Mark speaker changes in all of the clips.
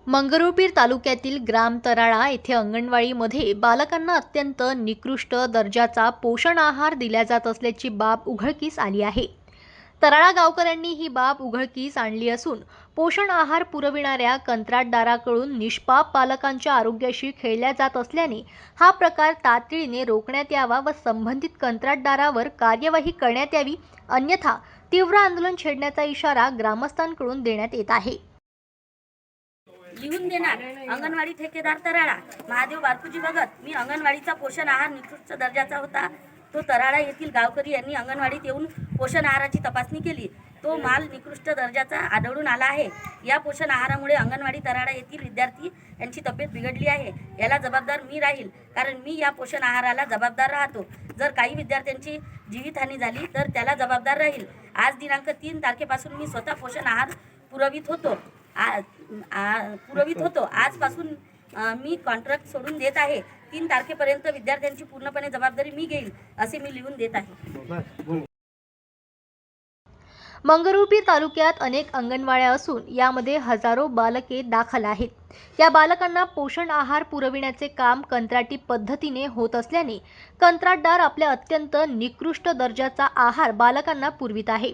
Speaker 1: मंगरुळपीर तालुक्यातील ग्राम तराळा येथे अंगणवाडीमध्ये बालकांना अत्यंत निकृष्ट दर्जाचा पोषण आहार दिला जात असल्याची बाब उघडकीस आली आहे। तराळा गावकऱ्यांनी ही बाब उघडकीस आणली असून पोषण आहार पुरविणाऱ्या कंत्राटदाराकडून निष्पाप बालकांच्या आरोग्याशी खेळल्या जात असल्याने हा प्रकार तातडीने रोखण्यात यावा व संबंधित कंत्राटदारावर कार्यवाही करण्यात यावी, अन्यथा तीव्र आंदोलन छेडण्याचा इशारा ग्रामस्थांकडून देण्यात येत आहे।
Speaker 2: लिहून देणार अंगणवाडी ठेकेदार तराळा महादेव बारकुजी भगत। मी अंगणवाडीचा पोषण आहार निकृष्ट दर्जाचा होता तो तराळा येथील गावकरी यांनी अंगणवाडीत येऊन पोषण आहाराची तपासणी केली। तो माल निकृष्ट दर्जाचा आढळून आला आहे। या पोषण आहारामुळे अंगणवाडी तराळा येथील विद्यार्थी यांची तब्येत बिघडली आहे। याला जबाबदार मी राहील, कारण मी या पोषण आहाराला जबाबदार राहतो। जर काही विद्यार्थ्यांची जीवितहानी झाली तर त्याला जबाबदार राहील। आज दिनांक 3 तारखेपासून मी स्वतः पोषण आहार पुरवित होतो। आजपासून मी कॉन्ट्रॅक्ट सोडून देत आहे। 3 तारखेपर्यंत विद्यार्थ्यांची पूर्णपणे जबाबदारी मी घेईल असे मी लिहून देत आहे।
Speaker 1: मंगरुळपीर तालुक्यात अनेक अंगणवाड्या असून यामध्ये हजारो बालके दाखल आहेत। या बालकांना पोषण आहार पुरविण्याचे काम कंत्राटी पद्धतीने होत असल्याने कंत्राटदार आपल्या अत्यंत निकृष्ट दर्जाचा आहार बालकांना पुरवित आहे।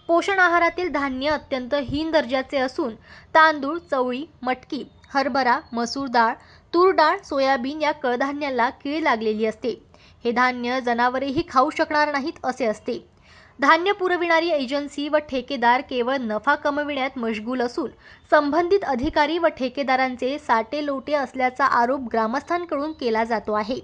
Speaker 1: पोषण आहारातील धान्य अत्यंत हीन दर्जाचे असून तांदूळ, चवळी, मटकी, हरभरा, मसूर डाळ, तूर डाळ, सोयाबीन या कडधान्याला कीड लागलेली असते। हे धान्य जनावरेही खाऊ शकणार नाहीत असे असते। धान्य पुरविणारी एजन्सी व ठेकेदार केवळ नफा कमविण्यात मशगूल असून संबंधित अधिकारी व ठेकेदारांचे साटे लोटे असल्याचा आरोप ग्रामस्थांकडून केला जातो आहे।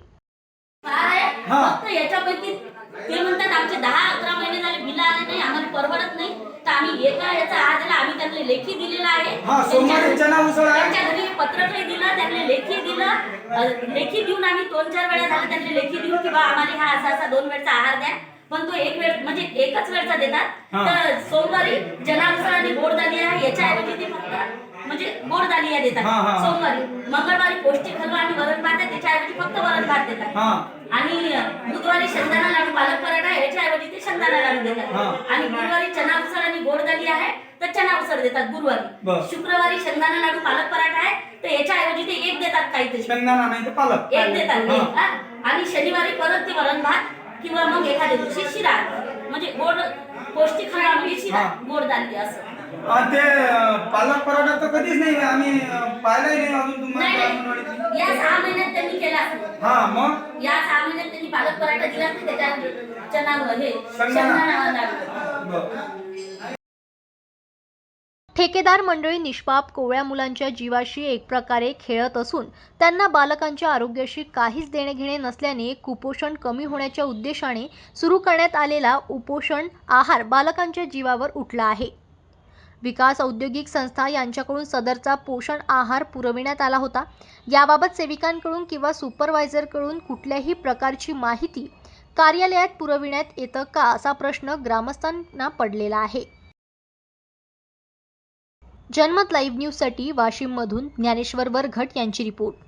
Speaker 2: फक्त याच्यापैकी ते म्हणतात आमचे 10-11 महिने झाले बिल आले नाही, आम्हाला परवडत नाही, तर आम्ही याचा आहार दिला। आम्ही त्यांना लेखी दिलेला आहे। त्यांच्या घरी पत्रकही दिलं, त्यांनी लेखी दिलं। लेखी देऊन आम्ही 2-4 वेळा झाला त्यांनी लेखी देऊन की बा आम्हाला हा असा 2 वेळचा आहार द्या, पण तो एक वेळ म्हणजे एकच वेळचा देतात। तर सोमवारी जनावसळ आणि गोड दलिया याच्याऐवजी ते फक्त म्हणजे गोड दलिया देतात सोमवारी। मंगळवारी पौष्टिक हलवा आणि वरण भात त्याच्याऐवजी फक्त वरण भात देतात। आणि बुधवारी शेंगदाणा लाडू पालक पराठा याच्याऐवजी ते शेंगदाणा लाडू देतात। आणि गुरुवारी चना उसळ आणि गोड दलिया आहे तर चना उसळ देतात गुरुवारी। शुक्रवारी शेंगदाणा लाडू पालक पराठा आहे तर याच्याऐवजी ते एक देतात, काहीतरी
Speaker 3: शेंगदाणा नाही तर पालक
Speaker 2: एक देतात। आणि शनिवारी परत ते वरण भात किंवा मग एखाद्या दिवशी शिरा, म्हणजे गोड पौष्टिक हलवा म्हणजे शिरा गोड दलिया असं।
Speaker 3: ते पालक पराठा तर कधीच नाही आम्ही पाहिलाही नाही अजून तुम्हाला।
Speaker 2: या 6 महिन्यात त्यांनी केला।
Speaker 3: मग
Speaker 2: या 6 महिन्यात त्यांनी पालक पराठा दिला तर त्याच्यात चना हे शेंगदाणा लाडू।
Speaker 1: ठेकेदार मंडळी निष्पाप कोवळ्या मुलांच्या जीवाशी एक प्रकारे खेळत असून त्यांना बालकांच्या आरोग्याशी काहीच देणे घेणे नसल्याने कुपोषण कमी होण्याच्या उद्देशाने सुरू करण्यात आलेला उपोषण आहार बालकांच्या जीवावर उठला आहे। विकास औद्योगिक संस्था यांच्याकडून सदरचा पोषण आहार पुरविण्यात आला होता। याबाबत सेविकांकडून किंवा सुपरवायझरकडून कुठल्याही प्रकारची माहिती कार्यालयात पुरविण्यात येतं का असा प्रश्न ग्रामस्थांना पडलेला आहे। जनमत लाईव्ह न्यूजसाठी वाशिममधून ज्ञानेश्वर वरघट यांची रिपोर्ट।